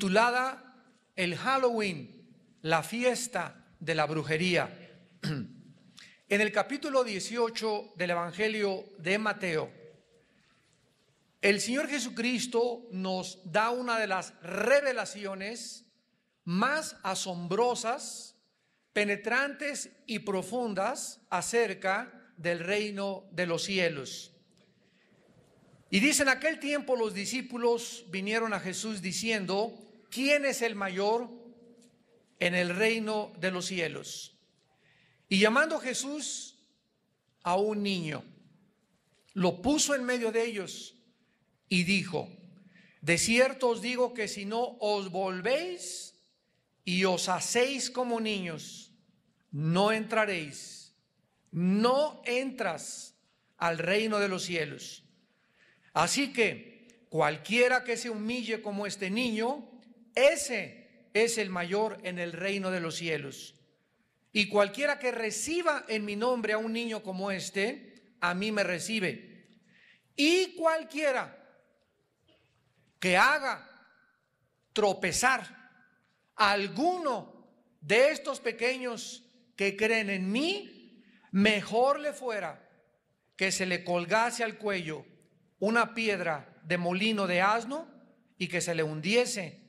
titulada El Halloween, la fiesta de la brujería. En el capítulo 18 del Evangelio de Mateo, el Señor Jesucristo nos da una de las revelaciones más asombrosas, penetrantes y profundas acerca del reino de los cielos. Y dice: en aquel tiempo los discípulos vinieron a Jesús diciendo: ¿quién es el mayor en el reino de los cielos? Y llamando Jesús a un niño, lo puso en medio de ellos y dijo: de cierto os digo que si no os volvéis y os hacéis como niños, no entraréis, no entras al reino de los cielos. Así que cualquiera que se humille como este niño, ese es el mayor en el reino de los cielos. Y cualquiera que reciba en mi nombre a un niño como este, a mí me recibe. Y cualquiera que haga tropezar a alguno de estos pequeños que creen en mí, mejor le fuera que se le colgase al cuello una piedra de molino de asno y que se le hundiese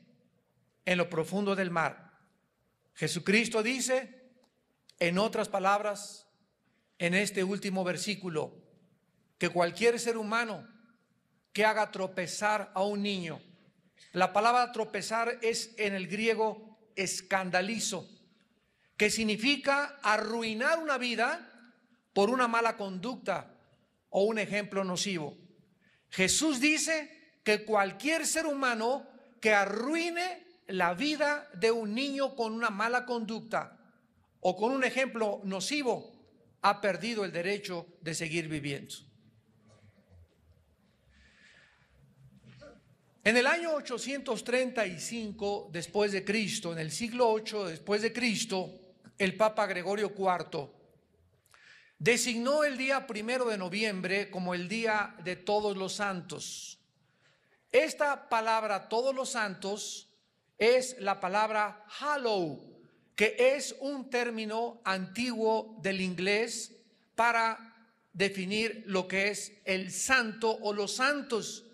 en lo profundo del mar. Jesucristo dice, en otras palabras, en este último versículo, que cualquier ser humano que haga tropezar a un niño, la palabra tropezar es en el griego escandalizo, que significa arruinar una vida por una mala conducta o un ejemplo nocivo. Jesús dice que cualquier ser humano que arruine la vida de un niño con una mala conducta o con un ejemplo nocivo ha perdido el derecho de seguir viviendo. En el año 835 después de Cristo, en el siglo 8 después de Cristo, el Papa Gregorio IV designó el día 1 de noviembre como el Día de Todos los Santos. Esta palabra Todos los Santos es la palabra Hallow, que es un término antiguo del inglés para definir lo que es el santo o los santos.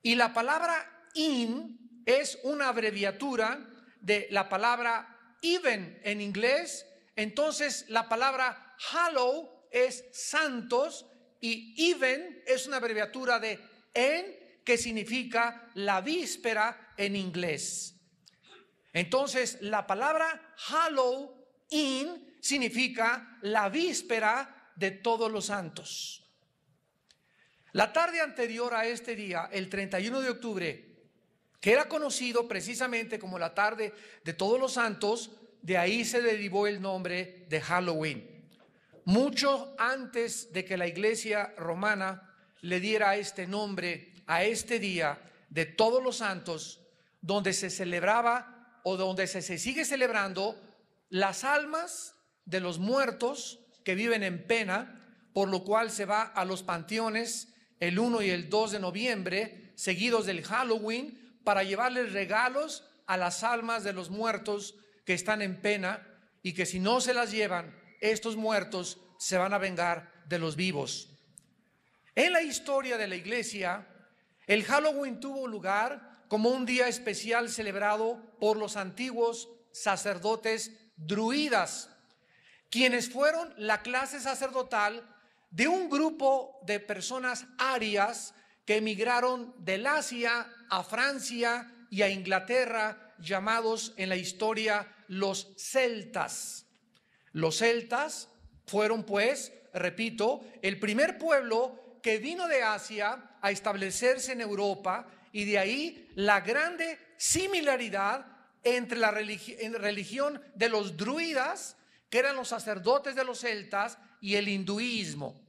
Y la palabra in es una abreviatura de la palabra even en inglés. Entonces la palabra hallow es santos y even es una abreviatura de en, que significa la víspera en inglés. Entonces la palabra Halloween significa la víspera de todos los santos. La tarde anterior a este día, el 31 de octubre, que era conocido precisamente como la tarde de todos los santos, de ahí se derivó el nombre de Halloween. Mucho antes de que la Iglesia romana le diera este nombre a este día de todos los santos, donde se celebraba o donde se sigue celebrando las almas de los muertos que viven en pena, por lo cual se va a los panteones el 1 y el 2 de noviembre, seguidos del Halloween, para llevarles regalos a las almas de los muertos que están en pena y que si no se las llevan, estos muertos se van a vengar de los vivos. En la historia de la iglesia, el Halloween tuvo lugar como un día especial celebrado por los antiguos sacerdotes druidas, quienes fueron la clase sacerdotal de un grupo de personas arias que emigraron del Asia a Francia y a Inglaterra, llamados en la historia los celtas. Los celtas fueron, pues, repito, el primer pueblo que vino de Asia a establecerse en Europa, y de ahí la grande similaridad entre la religión de los druidas, que eran los sacerdotes de los celtas, y el hinduismo.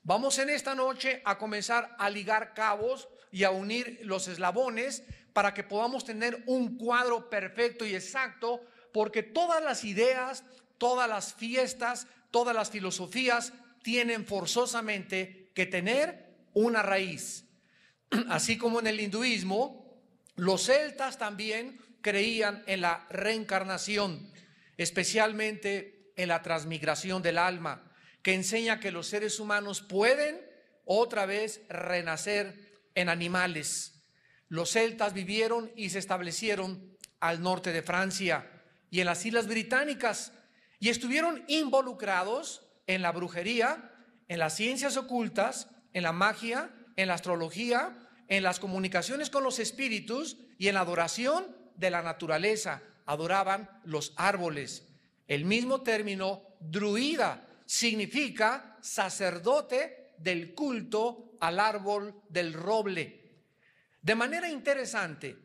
Vamos en esta noche a comenzar a ligar cabos y a unir los eslabones para que podamos tener un cuadro perfecto y exacto, porque todas las ideas, todas las fiestas, todas las filosofías tienen forzosamente que tener una raíz. Así como en el hinduismo, los celtas también creían en la reencarnación, especialmente en la transmigración del alma, que enseña que los seres humanos pueden otra vez renacer en animales. Los celtas vivieron y se establecieron al norte de Francia y en las Islas Británicas, y estuvieron involucrados en la brujería, en las ciencias ocultas, en la magia, en la astrología, en las comunicaciones con los espíritus y en la adoración de la naturaleza. Adoraban los árboles. El mismo término druida significa sacerdote del culto al árbol del roble. De manera interesante,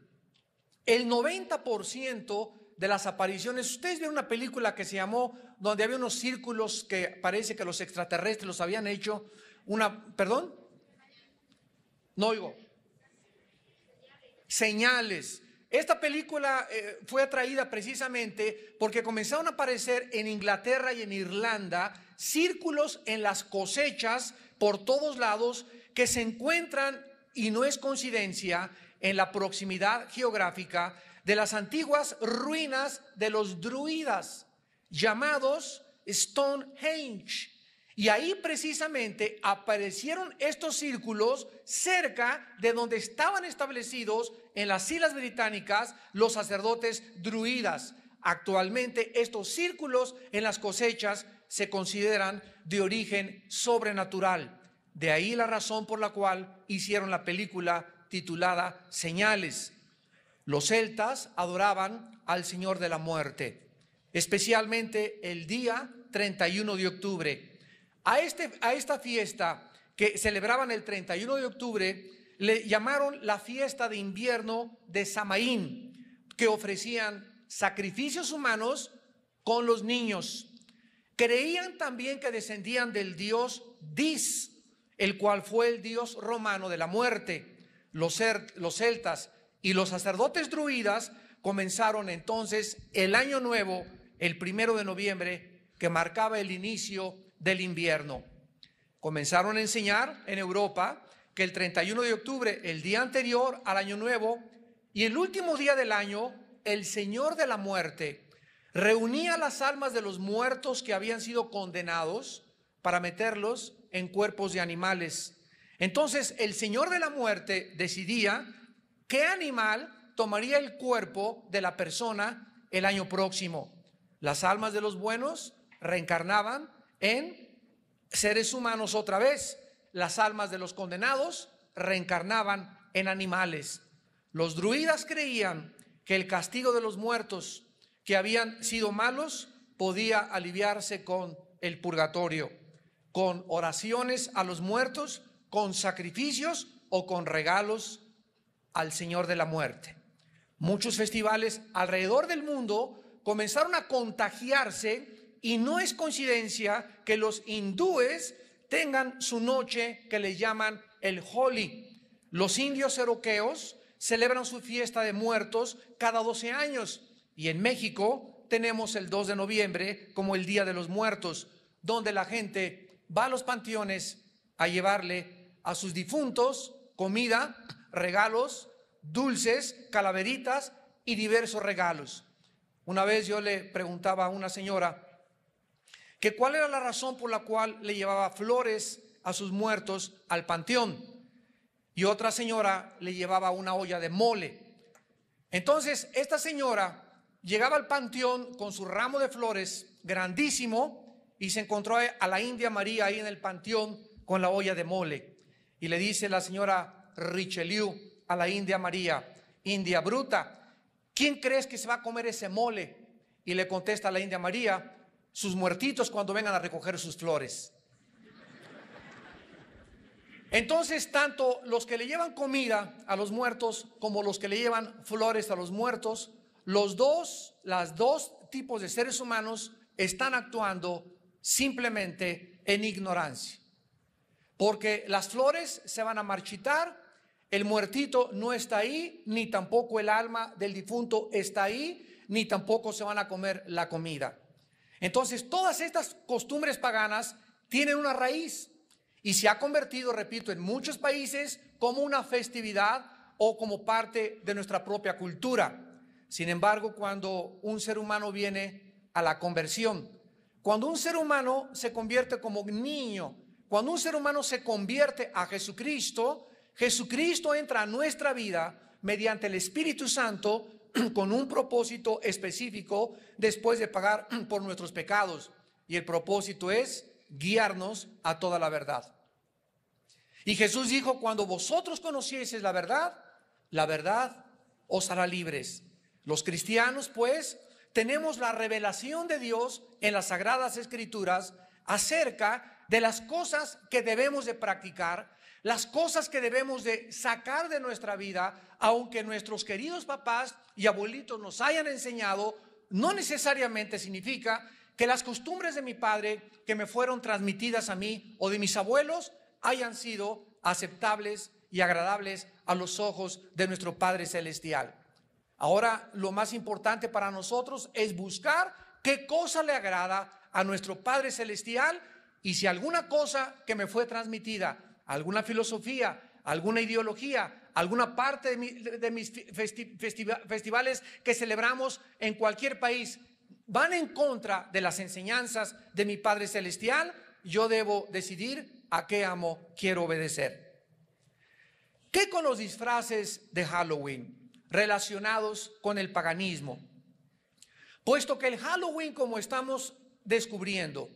el 90% de las apariciones, ustedes vieron una película que se llamó, donde había unos círculos que parece que los extraterrestres los habían hecho, ¿perdón? No oigo. Señales. Esta película fue atraída precisamente porque comenzaron a aparecer en Inglaterra y en Irlanda círculos en las cosechas por todos lados que se encuentran, y no es coincidencia, en la proximidad geográfica de las antiguas ruinas de los druidas, llamados Stonehenge. Y ahí precisamente aparecieron estos círculos cerca de donde estaban establecidos en las Islas Británicas los sacerdotes druidas. Actualmente estos círculos en las cosechas se consideran de origen sobrenatural. De ahí la razón por la cual hicieron la película titulada Señales. Los celtas adoraban al Señor de la Muerte, especialmente el día 31 de octubre. A esta fiesta que celebraban el 31 de octubre le llamaron la fiesta de invierno de Samaín, que ofrecían sacrificios humanos con los niños. Creían también que descendían del dios Dis, el cual fue el dios romano de la muerte. Los celtas y los sacerdotes druidas comenzaron entonces el año nuevo, el 1 de noviembre, que marcaba el inicio del invierno. Comenzaron a enseñar en Europa que el 31 de octubre, el día anterior al año nuevo y el último día del año, el Señor de la Muerte reunía las almas de los muertos que habían sido condenados para meterlos en cuerpos de animales. Entonces el Señor de la Muerte decidía qué animal tomaría el cuerpo de la persona el año próximo. Las almas de los buenos reencarnaban en seres humanos otra vez. Las almas de los condenados reencarnaban en animales. Los druidas creían que el castigo de los muertos que habían sido malos podía aliviarse con el purgatorio, con oraciones a los muertos, con sacrificios o con regalos al Señor de la Muerte. Muchos festivales alrededor del mundo comenzaron a contagiarse, y no es coincidencia que los hindúes tengan su noche que les llaman el Holi. Los indios cherokeos celebran su fiesta de muertos cada 12 años, y en México tenemos el 2 de noviembre como el Día de los Muertos, donde la gente va a los panteones a llevarle a sus difuntos comida, regalos, dulces, calaveritas y diversos regalos. Una vez yo le preguntaba a una señora que cuál era la razón por la cual le llevaba flores a sus muertos al panteón, y otra señora le llevaba una olla de mole. Entonces esta señora llegaba al panteón con su ramo de flores grandísimo y se encontró a la India María ahí en el panteón con la olla de mole, y le dice la señora Richelieu a la India María: India bruta, ¿quién crees que se va a comer ese mole? Y le contesta la India María: sus muertitos cuando vengan a recoger sus flores. Entonces, tanto los que le llevan comida a los muertos como los que le llevan flores a los muertos, las dos tipos de seres humanos están actuando simplemente en ignorancia, porque las flores se van a marchitar, el muertito no está ahí, ni tampoco el alma del difunto está ahí, ni tampoco se van a comer la comida. Entonces todas estas costumbres paganas tienen una raíz y se ha convertido, repito, en muchos países como una festividad o como parte de nuestra propia cultura. Sin embargo, cuando un ser humano viene a la conversión, cuando un ser humano se convierte como niño, cuando un ser humano se convierte a Jesucristo, Jesucristo entra a nuestra vida mediante el Espíritu Santo con un propósito específico después de pagar por nuestros pecados. Y el propósito es guiarnos a toda la verdad. Y Jesús dijo: cuando vosotros conocieseis la verdad os hará libres. Los cristianos, pues, tenemos la revelación de Dios en las Sagradas Escrituras acerca de las cosas que debemos de practicar, las cosas que debemos de sacar de nuestra vida, aunque nuestros queridos papás y abuelitos nos hayan enseñado, no necesariamente significa que las costumbres de mi padre que me fueron transmitidas a mí o de mis abuelos hayan sido aceptables y agradables a los ojos de nuestro Padre Celestial. Ahora, lo más importante para nosotros es buscar qué cosa le agrada a nuestro Padre Celestial, y si alguna cosa que me fue transmitida, alguna filosofía, alguna ideología, alguna parte de mis festivales que celebramos en cualquier país van en contra de las enseñanzas de mi Padre Celestial, yo debo decidir a qué amo quiero obedecer. ¿Qué con los disfraces de Halloween relacionados con el paganismo? Puesto que el Halloween, como estamos descubriendo,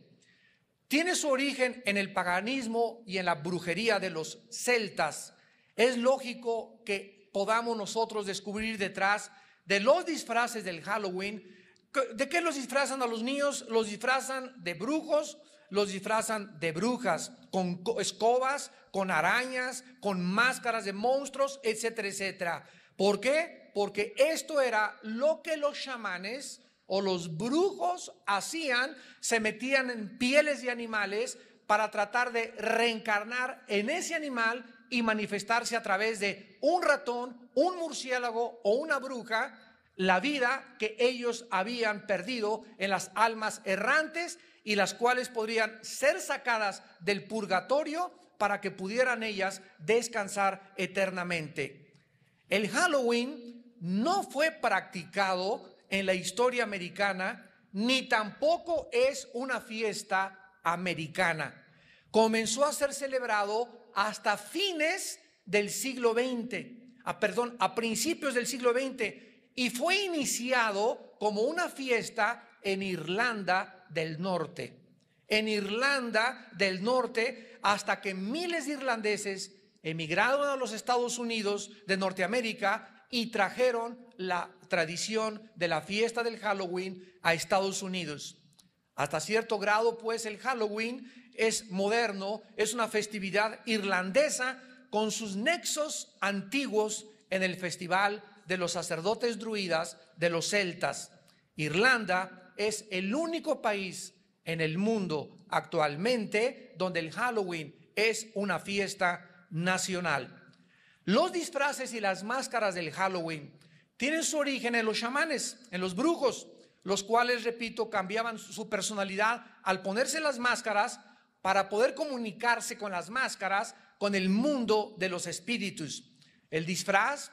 tiene su origen en el paganismo y en la brujería de los celtas, es lógico que podamos nosotros descubrir detrás de los disfraces del Halloween. ¿De qué los disfrazan a los niños? Los disfrazan de brujos, los disfrazan de brujas, con escobas, con arañas, con máscaras de monstruos, etcétera, etcétera. ¿Por qué? Porque esto era lo que los chamanes o los brujos hacían. Se metían en pieles de animales para tratar de reencarnar en ese animal y manifestarse a través de un ratón, un murciélago o una bruja, la vida que ellos habían perdido en las almas errantes, y las cuales podrían ser sacadas del purgatorio para que pudieran ellas descansar eternamente. El Halloween no fue practicado en la historia americana, ni tampoco es una fiesta americana. Comenzó a ser celebrado hasta fines del siglo XX, a principios del siglo XX, y fue iniciado como una fiesta en Irlanda del Norte. En Irlanda del Norte, hasta que miles de irlandeses emigraron a los Estados Unidos de Norteamérica y trajeron la tradición de la fiesta del Halloween a Estados Unidos. Hasta cierto grado, pues, el Halloween es moderno, es una festividad irlandesa con sus nexos antiguos en el festival de los sacerdotes druidas de los celtas. Irlanda es el único país en el mundo actualmente donde el Halloween es una fiesta nacional. Los disfraces y las máscaras del Halloween tienen su origen en los chamanes, en los brujos, los cuales, repito, cambiaban su personalidad al ponerse las máscaras para poder comunicarse con las máscaras con el mundo de los espíritus. El disfraz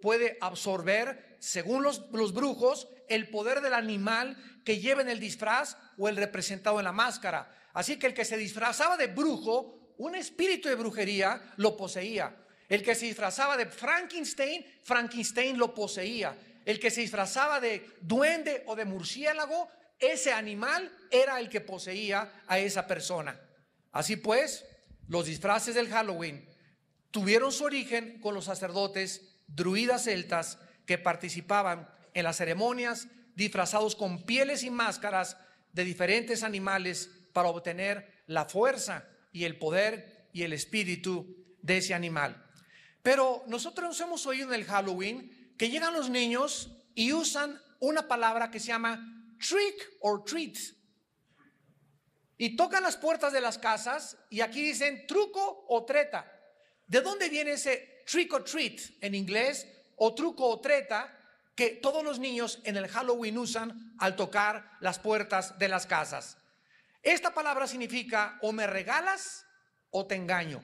puede absorber, según los brujos, el poder del animal que lleva en el disfraz o el representado en la máscara. Así que el que se disfrazaba de brujo, un espíritu de brujería lo poseía. El que se disfrazaba de Frankenstein, Frankenstein lo poseía. El que se disfrazaba de duende o de murciélago, ese animal era el que poseía a esa persona. Así pues, los disfraces del Halloween tuvieron su origen con los sacerdotes druidas celtas que participaban en las ceremonias disfrazados con pieles y máscaras de diferentes animales para obtener la fuerza y el poder y el espíritu de ese animal. Pero nosotros hemos oído en el Halloween que llegan los niños y usan una palabra que se llama trick or treat, y tocan las puertas de las casas y aquí dicen truco o treta. ¿De dónde viene ese trick or treat en inglés, o truco o treta, que todos los niños en el Halloween usan al tocar las puertas de las casas? Esta palabra significa o me regalas o te engaño.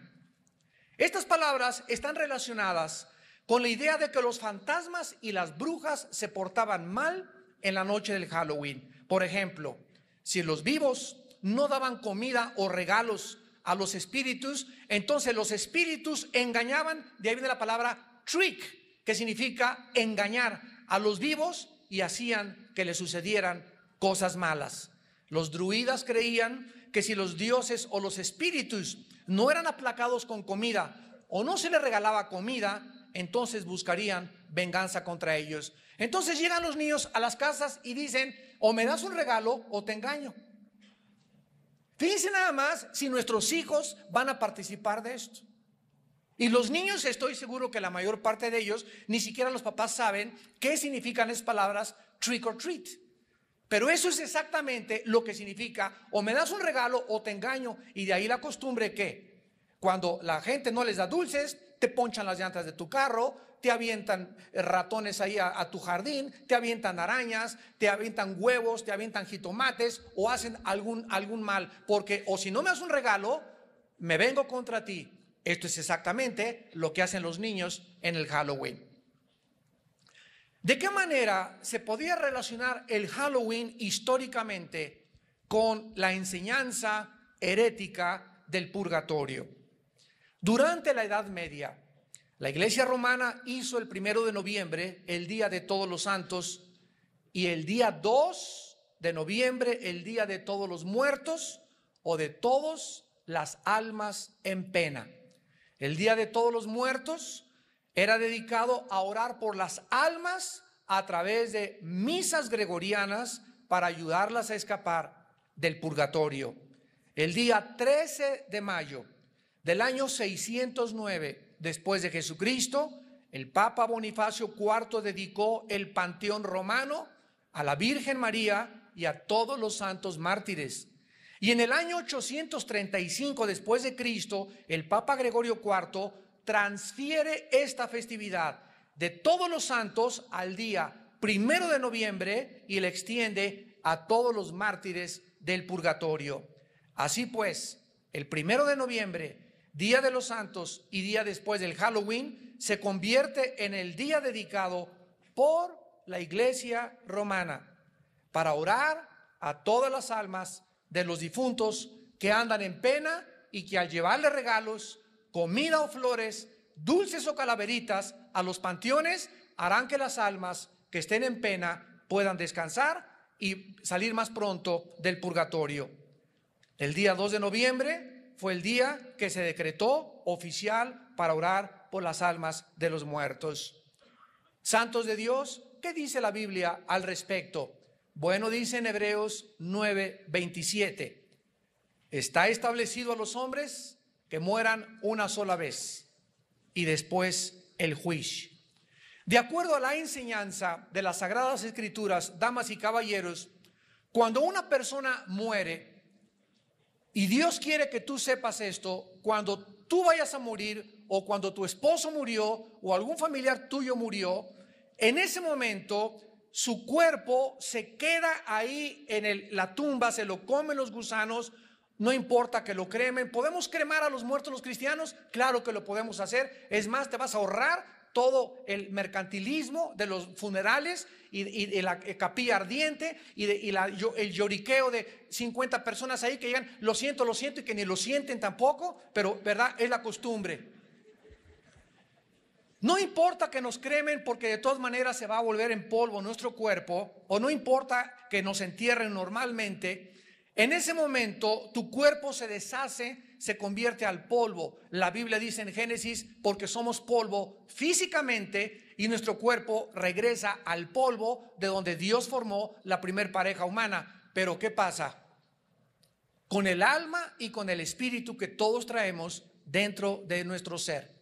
Estas palabras están relacionadas con la idea de que los fantasmas y las brujas se portaban mal en la noche del Halloween. Por ejemplo, si los vivos no daban comida o regalos a los espíritus, entonces los espíritus engañaban, de ahí viene la palabra trick, que significa engañar a los vivos, y hacían que les sucedieran cosas malas. Los druidas creían que si los dioses o los espíritus no eran aplacados con comida o no se les regalaba comida, entonces buscarían venganza contra ellos. Entonces llegan los niños a las casas y dicen: o me das un regalo o te engaño. Fíjense nada más si nuestros hijos van a participar de esto. Y los niños, estoy seguro que la mayor parte de ellos, ni siquiera los papás saben qué significan esas palabras trick or treat. Pero eso es exactamente lo que significa: o me das un regalo o te engaño. Y de ahí la costumbre que cuando la gente no les da dulces, te ponchan las llantas de tu carro, te avientan ratones ahí a tu jardín, te avientan arañas, te avientan huevos, te avientan jitomates, o hacen algún mal, porque o si no me das un regalo, me vengo contra ti. Esto es exactamente lo que hacen los niños en el Halloween. ¿De qué manera se podía relacionar el Halloween históricamente con la enseñanza herética del purgatorio? Durante la Edad Media, la Iglesia Romana hizo el 1 de noviembre el Día de Todos los Santos, y el día 2 de noviembre el Día de Todos los Muertos, o de todas las almas en pena. El Día de Todos los Muertos era dedicado a orar por las almas a través de misas gregorianas para ayudarlas a escapar del purgatorio. El día 13 de mayo del año 609 después de Jesucristo, el Papa Bonifacio IV dedicó el Panteón Romano a la Virgen María y a todos los santos mártires. Y en el año 835 después de Cristo, el Papa Gregorio IV transfiere esta festividad de todos los santos al día 1 de noviembre y la extiende a todos los mártires del purgatorio. Así pues, el 1 de noviembre, Día de los Santos y día después del Halloween, se convierte en el día dedicado por la Iglesia Romana para orar a todas las almas de los difuntos que andan en pena, y que al llevarle regalos, comida o flores, dulces o calaveritas a los panteones, harán que las almas que estén en pena puedan descansar y salir más pronto del purgatorio. El día 2 de noviembre fue el día que se decretó oficial para orar por las almas de los muertos. Santos de Dios, ¿qué dice la Biblia al respecto? Bueno, dice en Hebreos 9:27, está establecido a los hombres que mueran una sola vez y después el juicio. De acuerdo a la enseñanza de las Sagradas Escrituras, damas y caballeros, cuando una persona muere, y Dios quiere que tú sepas esto, cuando tú vayas a morir, o cuando tu esposo murió, o algún familiar tuyo murió, en ese momento su cuerpo se queda ahí en la tumba, se lo comen los gusanos. No importa que lo cremen. ¿Podemos cremar a los muertos los cristianos? Claro que lo podemos hacer. Es más, te vas a ahorrar todo el mercantilismo de los funerales y de la capilla ardiente y el lloriqueo de 50 personas ahí que llegan, lo siento, y que ni lo sienten tampoco, pero verdad, es la costumbre. No importa que nos cremen, porque de todas maneras se va a volver en polvo nuestro cuerpo, o no importa que nos entierren normalmente. En ese momento tu cuerpo se deshace, se convierte al polvo. La Biblia dice en Génesis, porque somos polvo físicamente, y nuestro cuerpo regresa al polvo de donde Dios formó la primer pareja humana. Pero ¿qué pasa con el alma y con el espíritu que todos traemos dentro de nuestro ser?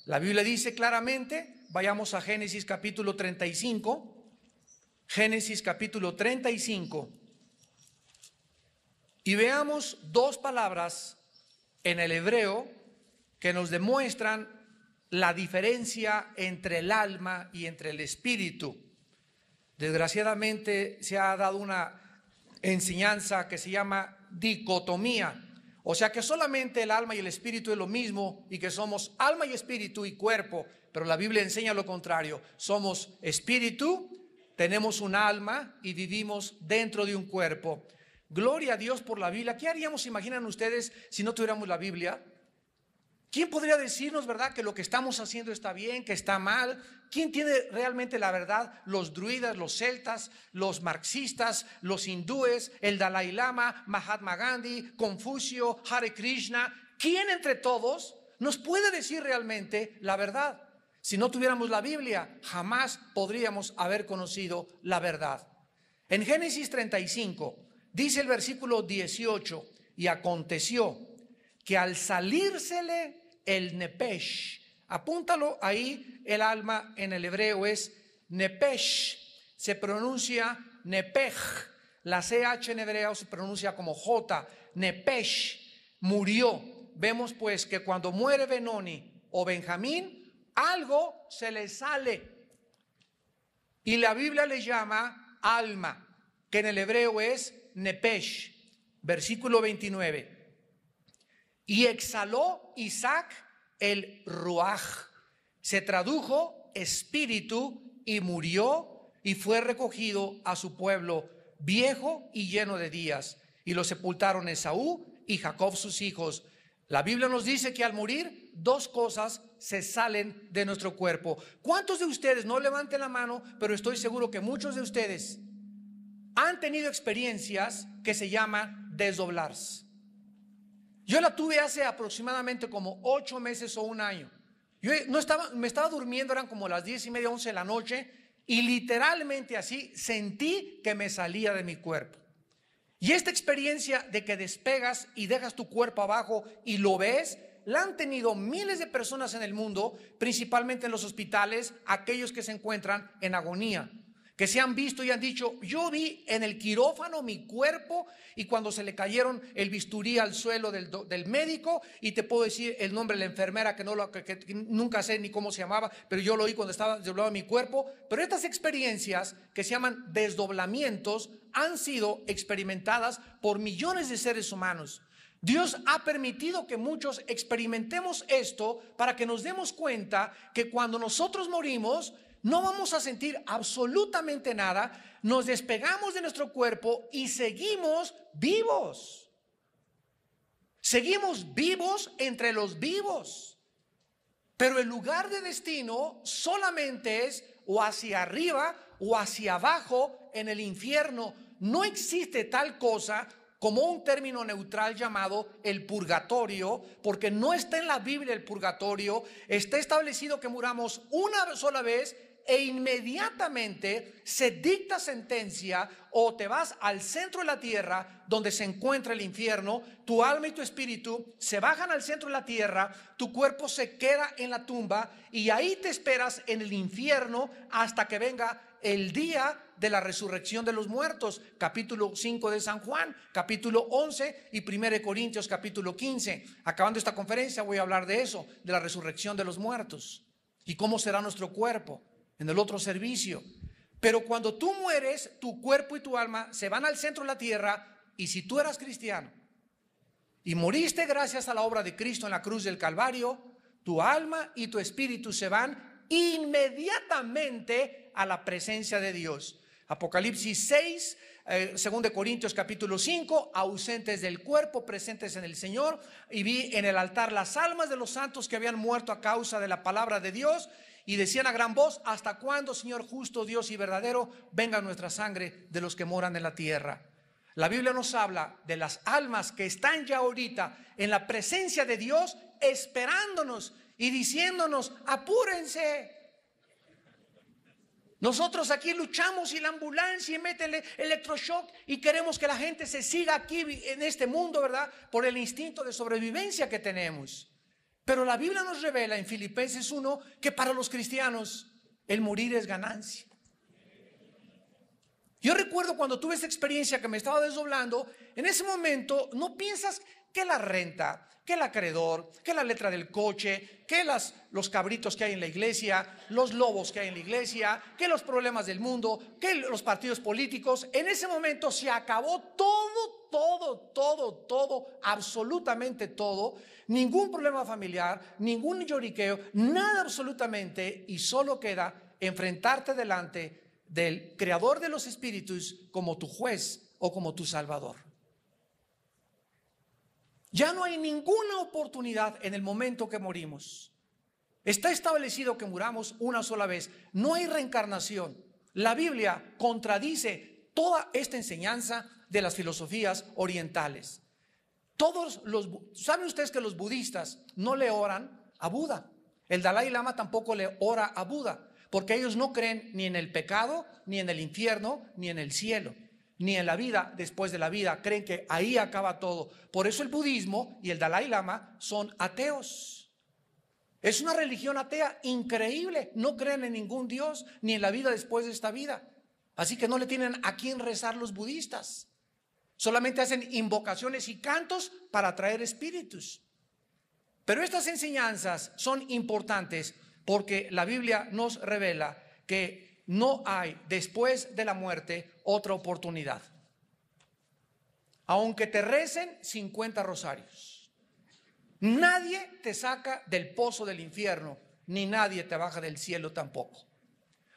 La Biblia dice claramente, vayamos a Génesis capítulo 35, Génesis capítulo 35, y veamos dos palabras en el hebreo que nos demuestran la diferencia entre el alma y entre el espíritu. Desgraciadamente se ha dado una enseñanza que se llama dicotomía, O sea que solamente el alma y el espíritu es lo mismo y que somos alma y espíritu y cuerpo, pero la Biblia enseña lo contrario. Somos espíritu, tenemos un alma y vivimos dentro de un cuerpo. Gloria a Dios por la Biblia. ¿Qué haríamos, imaginan ustedes, si no tuviéramos la Biblia? ¿Quién podría decirnos, verdad, que lo que estamos haciendo está bien, que está mal? ¿Quién tiene realmente la verdad? Los druidas, los celtas, los marxistas, los hindúes, el Dalai Lama, Mahatma Gandhi, Confucio, Hare Krishna. ¿Quién entre todos nos puede decir realmente la verdad? Si no tuviéramos la Biblia, jamás podríamos haber conocido la verdad. En Génesis 35 dice el versículo 18: y aconteció que al salírsele el nepesh, apúntalo ahí, el alma en el hebreo es nepesh, se pronuncia nepej, la CH en hebreo se pronuncia como J, nepesh, murió. Vemos pues que cuando muere Benoni o Benjamín, algo se le sale, y la Biblia le llama alma, que en el hebreo es nepesh. Versículo 29: y exhaló Isaac el ruaj, se tradujo espíritu, y murió y fue recogido a su pueblo viejo y lleno de días, y lo sepultaron Esaú y Jacob sus hijos. La Biblia nos dice que al morir dos cosas se salen de nuestro cuerpo. ¿Cuántos de ustedes, no levanten la mano, pero estoy seguro que muchos de ustedes han tenido experiencias que se llaman desdoblarse? Yo la tuve hace aproximadamente como 8 meses o un año. Yo me estaba durmiendo, eran como las 10:30, 11 de la noche, y literalmente así sentí que me salía de mi cuerpo. Y esta experiencia de que despegas y dejas tu cuerpo abajo y lo ves, la han tenido miles de personas en el mundo, principalmente en los hospitales, aquellos que se encuentran en agonía, que se han visto y han dicho: yo vi en el quirófano mi cuerpo, y cuando se le cayeron el bisturí al suelo del médico, y te puedo decir el nombre de la enfermera que nunca sé ni cómo se llamaba, pero yo lo oí cuando estaba desdoblado mi cuerpo. Pero estas experiencias que se llaman desdoblamientos han sido experimentadas por millones de seres humanos. Dios ha permitido que muchos experimentemos esto para que nos demos cuenta que cuando nosotros morimos no vamos a sentir absolutamente nada, nos despegamos de nuestro cuerpo y seguimos vivos. Seguimos vivos entre los vivos. Pero el lugar de destino solamente es o hacia arriba o hacia abajo en el infierno. No existe tal cosa como un término neutral llamado el purgatorio, porque no está en la Biblia el purgatorio. Está establecido que muramos una sola vez e inmediatamente se dicta sentencia, o te vas al centro de la tierra donde se encuentra el infierno. Tu alma y tu espíritu se bajan al centro de la tierra, tu cuerpo se queda en la tumba y ahí te esperas en el infierno hasta que venga el día de la resurrección de los muertos. Capítulo 5 de San Juan, capítulo 11 y 1 Corintios capítulo 15. Acabando esta conferencia voy a hablar de eso, de la resurrección de los muertos y cómo será nuestro cuerpo en el otro servicio. Pero cuando tú mueres, tu cuerpo y tu alma se van al centro de la tierra, y si tú eras cristiano y moriste gracias a la obra de Cristo en la cruz del Calvario, tu alma y tu espíritu se van inmediatamente a la presencia de Dios. Apocalipsis 6, 2 Corintios capítulo 5, ausentes del cuerpo, presentes en el Señor. Y vi en el altar las almas de los santos que habían muerto a causa de la palabra de Dios, y decían a gran voz: ¿hasta cuándo, Señor justo, Dios y verdadero, venga nuestra sangre de los que moran en la tierra? La Biblia nos habla de las almas que están ya ahorita en la presencia de Dios, esperándonos y diciéndonos: apúrense. Nosotros aquí luchamos y la ambulancia y mete el electroshock y queremos que la gente se siga aquí en este mundo, ¿verdad? Por el instinto de sobrevivencia que tenemos. Pero la Biblia nos revela en Filipenses 1 que para los cristianos el morir es ganancia. Yo recuerdo cuando tuve esta experiencia que me estaba desdoblando, en ese momento no piensas que la renta, que el acreedor, que la letra del coche, que los cabritos que hay en la iglesia, los lobos que hay en la iglesia, que los problemas del mundo, que los partidos políticos. En ese momento se acabó todo, absolutamente todo. Ningún problema familiar, ningún lloriqueo, nada absolutamente, y solo queda enfrentarte delante del creador de los espíritus como tu juez o como tu salvador. Ya no hay ninguna oportunidad en el momento que morimos. Está establecido que muramos una sola vez. No hay reencarnación. La Biblia contradice toda esta enseñanza de las filosofías orientales. ¿Saben ustedes que los budistas no le oran a Buda? El Dalai Lama tampoco le ora a Buda, porque ellos no creen ni en el pecado, ni en el infierno, ni en el cielo, ni en la vida después de la vida. Creen que ahí acaba todo. Por eso el budismo y el Dalai Lama son ateos. Es una religión atea increíble. No creen en ningún Dios, ni en la vida después de esta vida. Así que no le tienen a quién rezar los budistas. Solamente hacen invocaciones y cantos para atraer espíritus. Pero estas enseñanzas son importantes porque la Biblia nos revela que no hay después de la muerte otra oportunidad. Aunque te recen 50 rosarios, nadie te saca del pozo del infierno, ni nadie te baja del cielo tampoco.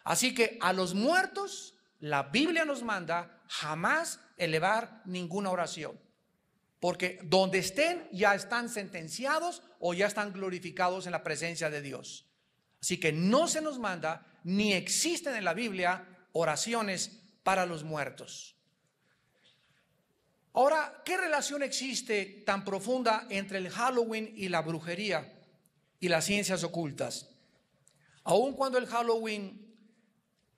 Así que a los muertos la Biblia nos manda jamás elevar ninguna oración, porque donde estén ya están sentenciados o ya están glorificados en la presencia de Dios. Así que no se nos manda, ni existen en la Biblia oraciones para los muertos. Ahora, ¿qué relación existe tan profunda entre el Halloween y la brujería y las ciencias ocultas? Aun cuando el Halloween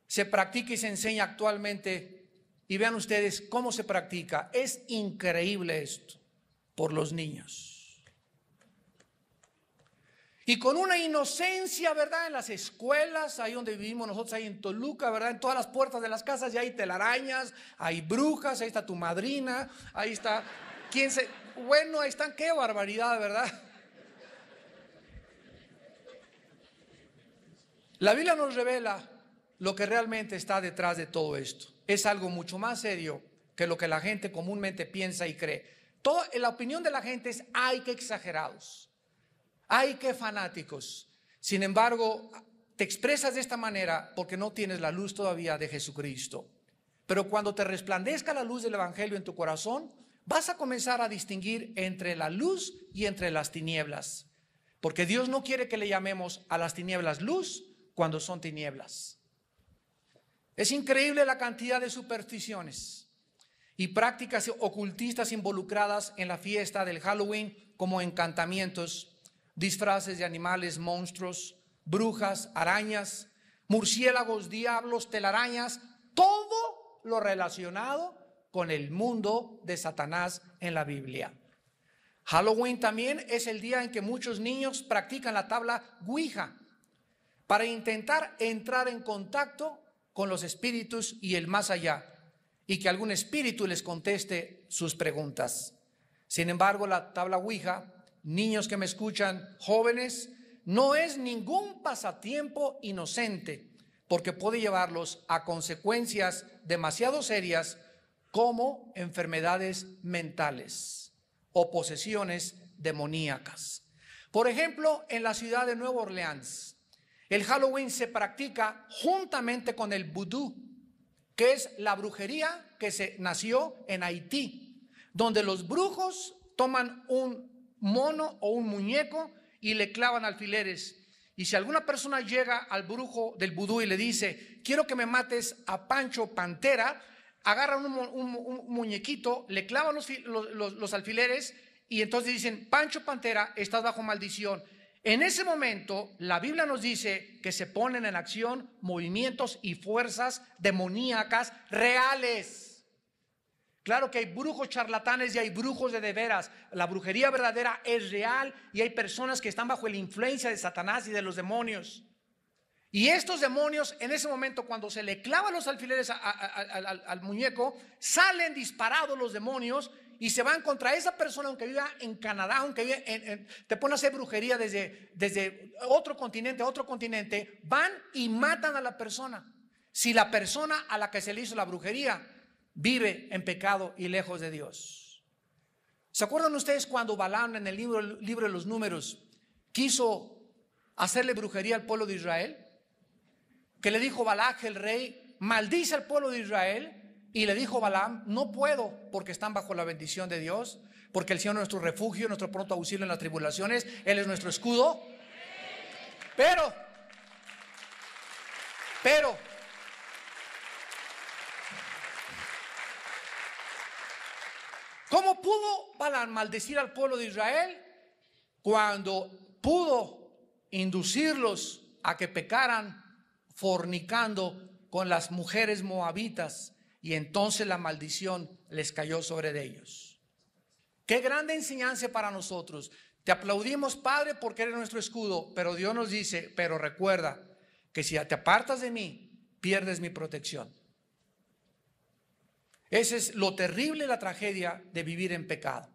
se practica y se enseña actualmente, y vean ustedes cómo se practica, es increíble esto por los niños. Y con una inocencia, ¿verdad? En las escuelas, ahí donde vivimos nosotros, ahí en Toluca, ¿verdad? En todas las puertas de las casas ya hay telarañas, hay brujas, ahí está tu madrina, ahí está, bueno, ahí están, qué barbaridad, ¿verdad? La Biblia nos revela lo que realmente está detrás de todo esto. Es algo mucho más serio que lo que la gente comúnmente piensa y cree. La opinión de la gente es, ay, qué exagerados. ¡Ay, qué fanáticos! Sin embargo, te expresas de esta manera porque no tienes la luz todavía de Jesucristo. Pero cuando te resplandezca la luz del Evangelio en tu corazón, vas a comenzar a distinguir entre la luz y entre las tinieblas. Porque Dios no quiere que le llamemos a las tinieblas luz cuando son tinieblas. Es increíble la cantidad de supersticiones y prácticas ocultistas involucradas en la fiesta del Halloween, como encantamientos, disfraces de animales, monstruos, brujas, arañas, murciélagos, diablos, telarañas, todo lo relacionado con el mundo de Satanás en la Biblia. Halloween también es el día en que muchos niños practican la tabla Ouija para intentar entrar en contacto con los espíritus y el más allá, y que algún espíritu les conteste sus preguntas. Sin embargo, la tabla Ouija, niños que me escuchan, jóvenes, no es ningún pasatiempo inocente, porque puede llevarlos a consecuencias demasiado serias como enfermedades mentales o posesiones demoníacas. Por ejemplo, en la ciudad de Nueva Orleans, el Halloween se practica juntamente con el vudú, que es la brujería que se nació en Haití, donde los brujos toman un mono o un muñeco y le clavan alfileres. Y si alguna persona llega al brujo del vudú y le dice, quiero que me mates a Pancho Pantera, agarran un muñequito, le clavan los alfileres y entonces dicen, Pancho Pantera, estás bajo maldición. En ese momento, la Biblia nos dice que se ponen en acción movimientos y fuerzas demoníacas reales. Claro que hay brujos charlatanes y hay brujos de veras. La brujería verdadera es real y hay personas que están bajo la influencia de Satanás y de los demonios. Y estos demonios, en ese momento, cuando se le clavan los alfileres al muñeco, salen disparados los demonios y se van contra esa persona, aunque viva en Canadá, aunque viva te ponen a hacer brujería desde otro continente a otro continente, van y matan a la persona. Si la persona a la que se le hizo la brujería vive en pecado y lejos de Dios. ¿Se acuerdan ustedes cuando Balaam en el libro de los Números quiso hacerle brujería al pueblo de Israel? Que le dijo Balac el rey: maldice al pueblo de Israel. Y le dijo Balaam: no puedo, porque están bajo la bendición de Dios, porque el Señor es nuestro refugio, nuestro pronto auxilio en las tribulaciones, Él es nuestro escudo. Pero ¿cómo pudo Balaam maldecir al pueblo de Israel? Cuando pudo inducirlos a que pecaran fornicando con las mujeres moabitas, y entonces la maldición les cayó sobre ellos. Qué grande enseñanza para nosotros. Te aplaudimos, Padre, porque eres nuestro escudo, pero Dios nos dice: pero recuerda que si te apartas de mí, pierdes mi protección. Ese es lo terrible, la tragedia de vivir en pecado.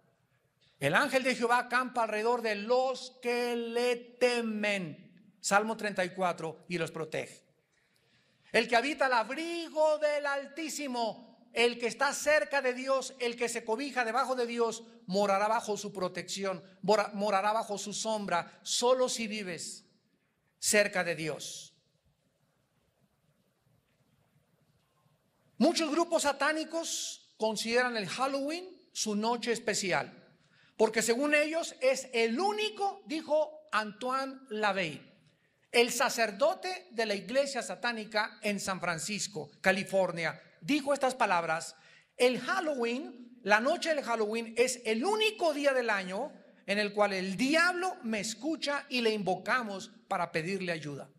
El ángel de Jehová acampa alrededor de los que le temen, Salmo 34, y los protege. El que habita al abrigo del Altísimo, el que está cerca de Dios, el que se cobija debajo de Dios, morará bajo su protección, morará bajo su sombra, solo si vives cerca de Dios. Muchos grupos satánicos consideran el Halloween su noche especial, porque según ellos es el único, dijo Antoine LaVey, el sacerdote de la iglesia satánica en San Francisco, California, dijo estas palabras: el Halloween, la noche del Halloween, es el único día del año en el cual el diablo me escucha y le invocamos para pedirle ayuda.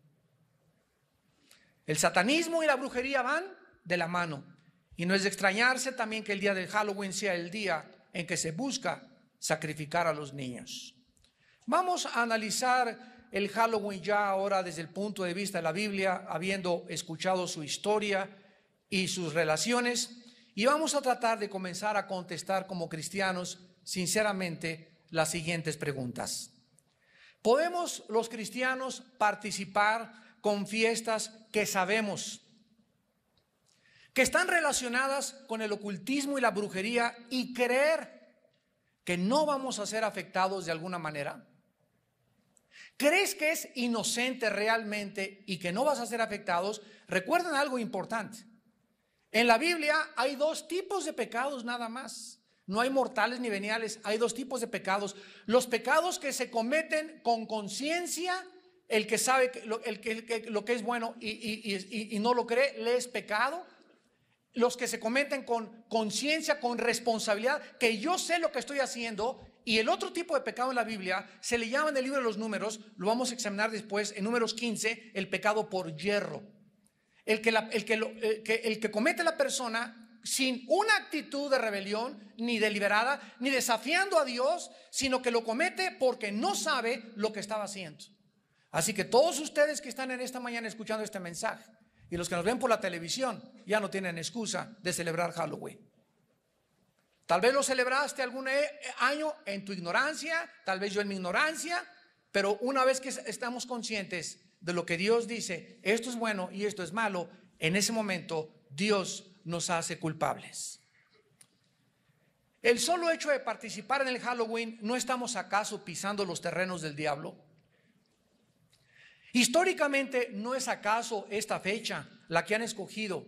El satanismo y la brujería van de la mano, y no es de extrañarse también que el día del Halloween sea el día en que se busca sacrificar a los niños. Vamos a analizar el Halloween ya ahora desde el punto de vista de la Biblia, habiendo escuchado su historia y sus relaciones, y vamos a tratar de comenzar a contestar como cristianos sinceramente las siguientes preguntas. ¿Podemos los cristianos participar con fiestas que sabemos que están relacionadas con el ocultismo y la brujería y creer que no vamos a ser afectados de alguna manera? ¿Crees que es inocente realmente y que no vas a ser afectados? Recuerden algo importante. En la Biblia hay dos tipos de pecados nada más. No hay mortales ni veniales, hay dos tipos de pecados. Los pecados que se cometen con conciencia, el que sabe lo que es bueno y no lo cree, le es pecado. Los que se cometen con conciencia, con responsabilidad, que yo sé lo que estoy haciendo. Y el otro tipo de pecado en la Biblia se le llama en el libro de los Números, lo vamos a examinar después, en Números 15, el pecado por yerro. El que comete la persona sin una actitud de rebelión, ni deliberada, ni desafiando a Dios, sino que lo comete porque no sabe lo que estaba haciendo. Así que todos ustedes que están en esta mañana escuchando este mensaje, y los que nos ven por la televisión, ya no tienen excusa de celebrar Halloween. Tal vez lo celebraste algún año en tu ignorancia, tal vez yo en mi ignorancia, pero una vez que estamos conscientes de lo que Dios dice, esto es bueno y esto es malo, en ese momento Dios nos hace culpables. El solo hecho de participar en el Halloween, ¿no estamos acaso pisando los terrenos del diablo? Históricamente, ¿no es acaso esta fecha la que han escogido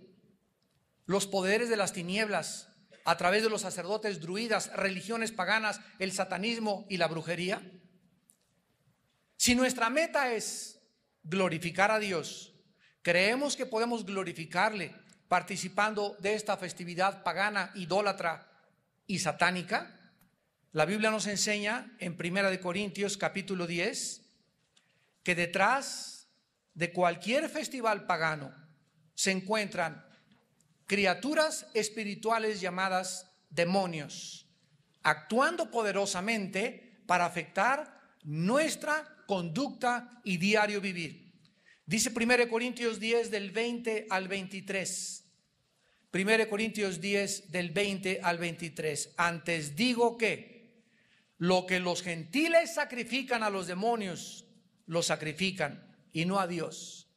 los poderes de las tinieblas a través de los sacerdotes druidas, religiones paganas, el satanismo y la brujería? Si nuestra meta es glorificar a Dios, ¿creemos que podemos glorificarle participando de esta festividad pagana, idólatra y satánica? La Biblia nos enseña en 1 Corintios capítulo 10 que detrás de cualquier festival pagano se encuentran criaturas espirituales llamadas demonios, actuando poderosamente para afectar nuestra conducta y diario vivir. Dice 1 Corintios 10 del 20 al 23: 1 Corintios 10 del 20 al 23. Antes digo que lo que los gentiles sacrifican a los demonios, lo sacrifican y no a Dios.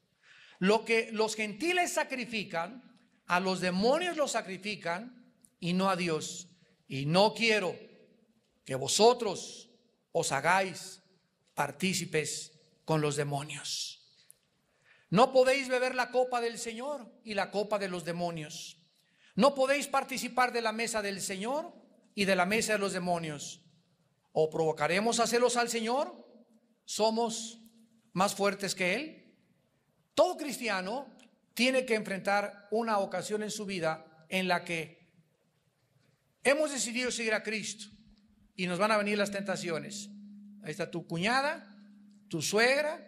Lo que los gentiles sacrifican a los demonios, lo sacrifican y no a Dios. Y no quiero que vosotros os hagáis partícipes con los demonios. No podéis beber la copa del Señor y la copa de los demonios. No podéis participar de la mesa del Señor y de la mesa de los demonios. ¿O provocaremos a celos al Señor? ¿Somos más fuertes que Él? Todo cristiano tiene que enfrentar una ocasión en su vida en la que hemos decidido seguir a Cristo y nos van a venir las tentaciones. Ahí está tu cuñada, tu suegra,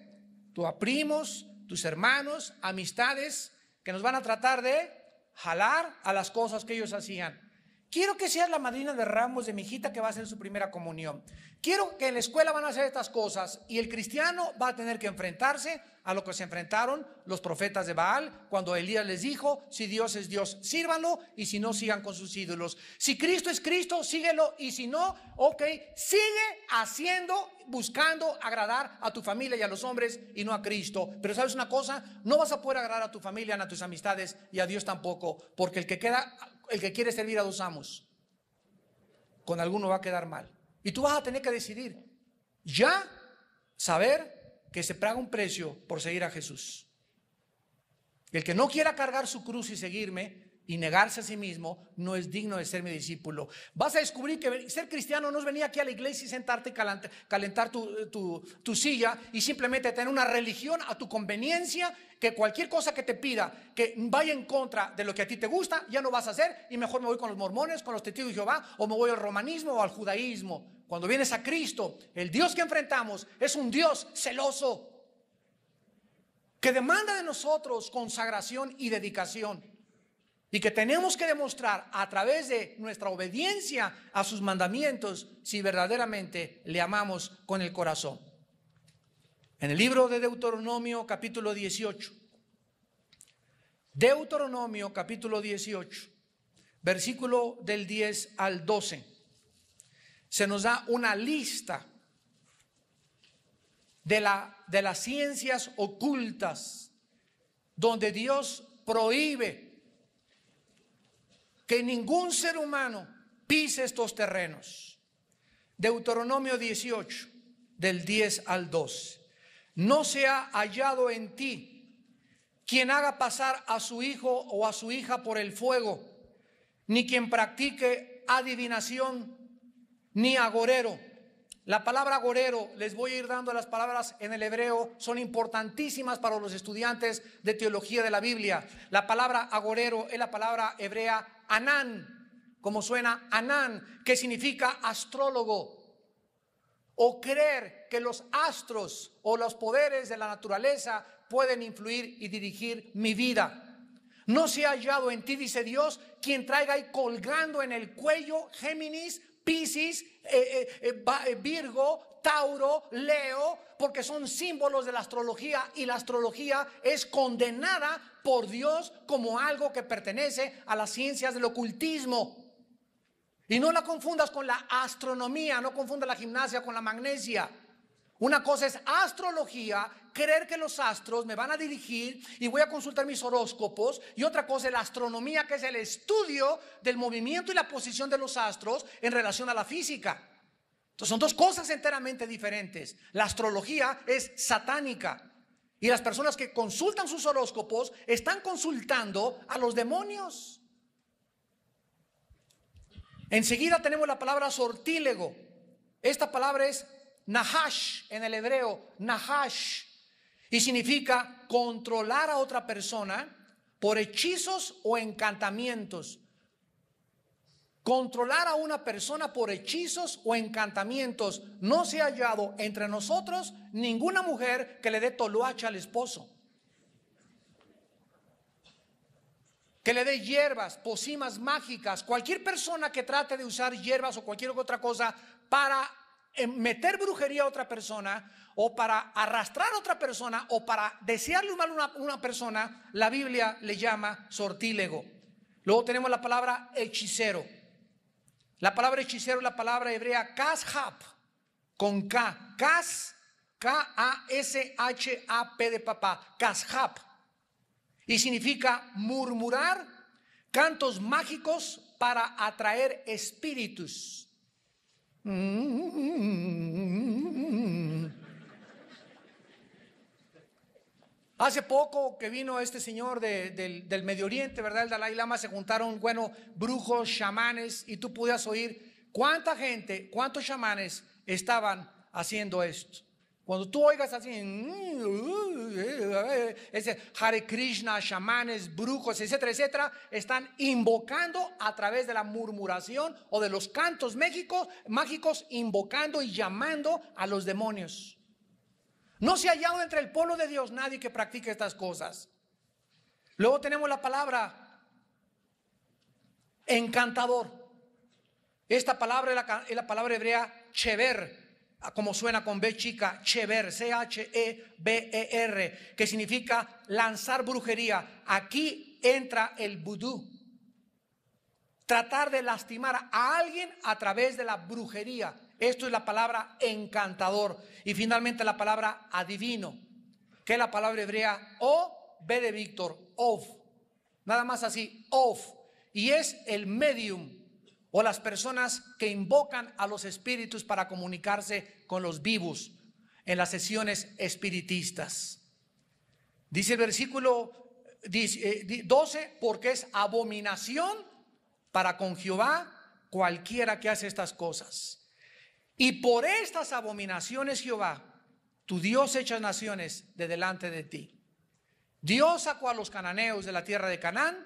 tus primos, tus hermanos, amistades que nos van a tratar de jalar a las cosas que ellos hacían. Quiero que seas la madrina de ramos de mi hijita que va a hacer su primera comunión. Quiero que en la escuela van a hacer estas cosas y el cristiano va a tener que enfrentarse a lo que se enfrentaron los profetas de Baal cuando Elías les dijo: si Dios es Dios, sírvanlo, y si no, sigan con sus ídolos. Si Cristo es Cristo, síguelo, y si no, ok, sigue haciendo, buscando agradar a tu familia y a los hombres y no a Cristo. Pero ¿sabes una cosa? No vas a poder agradar a tu familia, ni a tus amistades, y a Dios tampoco, porque el que quiere servir a dos amos, con alguno va a quedar mal. Y tú vas a tener que decidir ya saber que se paga un precio por seguir a Jesús. El que no quiera cargar su cruz y seguirme y negarse a sí mismo no es digno de ser mi discípulo. Vas a descubrir que ser cristiano no es venir aquí a la iglesia y sentarte y calentar tu silla y simplemente tener una religión a tu conveniencia, que cualquier cosa que te pida que vaya en contra de lo que a ti te gusta, ya no vas a hacer, y mejor me voy con los mormones, con los testigos de Jehová, o me voy al romanismo o al judaísmo. Cuando vienes a Cristo, el Dios que enfrentamos es un Dios celoso, que demanda de nosotros consagración y dedicación, y que tenemos que demostrar a través de nuestra obediencia a sus mandamientos si verdaderamente le amamos con el corazón. En el libro de Deuteronomio capítulo 18, Deuteronomio capítulo 18, versículo del 10 al 12, se nos da una lista de las ciencias ocultas donde Dios prohíbe que ningún ser humano pise estos terrenos. Deuteronomio 18, del 10 al 12. No se ha hallado en ti quien haga pasar a su hijo o a su hija por el fuego, ni quien practique adivinación, ni agorero. La palabra agorero, les voy a ir dando las palabras en el hebreo, son importantísimas para los estudiantes de teología de la Biblia. La palabra agorero es la palabra hebrea anán, como suena anán, que significa astrólogo, o creer que los astros o los poderes de la naturaleza pueden influir y dirigir mi vida. No se ha hallado en ti, dice Dios, quien traiga ahí colgando en el cuello Géminis, Piscis, Virgo, Tauro, Leo, porque son símbolos de la astrología, y la astrología es condenada por Dios como algo que pertenece a las ciencias del ocultismo. Y no la confundas con la astronomía, no confundas la gimnasia con la magnesia. Una cosa es astrología, creer que los astros me van a dirigir y voy a consultar mis horóscopos, y otra cosa es la astronomía, que es el estudio del movimiento y la posición de los astros en relación a la física. Entonces son dos cosas enteramente diferentes. La astrología es satánica, y las personas que consultan sus horóscopos están consultando a los demonios. Enseguida tenemos la palabra sortílego. Esta palabra es Nahash en el hebreo, Nahash, y significa controlar a otra persona por hechizos o encantamientos. Controlar a una persona por hechizos o encantamientos. No se ha hallado entre nosotros ninguna mujer que le dé toloache al esposo, que le dé hierbas, pócimas mágicas. Cualquier persona que trate de usar hierbas o cualquier otra cosa para meter brujería a otra persona, o para arrastrar a otra persona, o para desearle mal a una persona, la Biblia le llama sortílego. Luego tenemos la palabra hechicero. La palabra hechicero es la palabra hebrea kashab, con K. K-A-S-H-A-P de papá, kashab. Y significa murmurar, cantos mágicos para atraer espíritus. Hace poco que vino este señor del Medio Oriente, ¿verdad? El Dalai Lama, se juntaron, bueno, brujos, chamanes, y tú podías oír cuánta gente, cuántos chamanes estaban haciendo esto. Cuando tú oigas así, ese Hare Krishna, chamanes, brujos, etcétera, etcétera, están invocando a través de la murmuración o de los cantos mágicos, invocando y llamando a los demonios. No se ha hallado entre el pueblo de Dios nadie que practique estas cosas. Luego tenemos la palabra encantador. Esta palabra es la palabra hebrea chever, como suena con B chica, chever, C-H-E-B-E-R, que significa lanzar brujería. Aquí entra el vudú. Tratar de lastimar a alguien a través de la brujería. Esto es la palabra encantador. Y finalmente la palabra adivino, que es la palabra hebrea O, B de Víctor, of. Nada más así, of. Y es el medium o las personas que invocan a los espíritus para comunicarse con los vivos en las sesiones espiritistas. Dice el versículo 12, porque es abominación para con Jehová cualquiera que hace estas cosas. Y por estas abominaciones Jehová, tu Dios, echa naciones de delante de ti. Dios sacó a los cananeos de la tierra de Canaán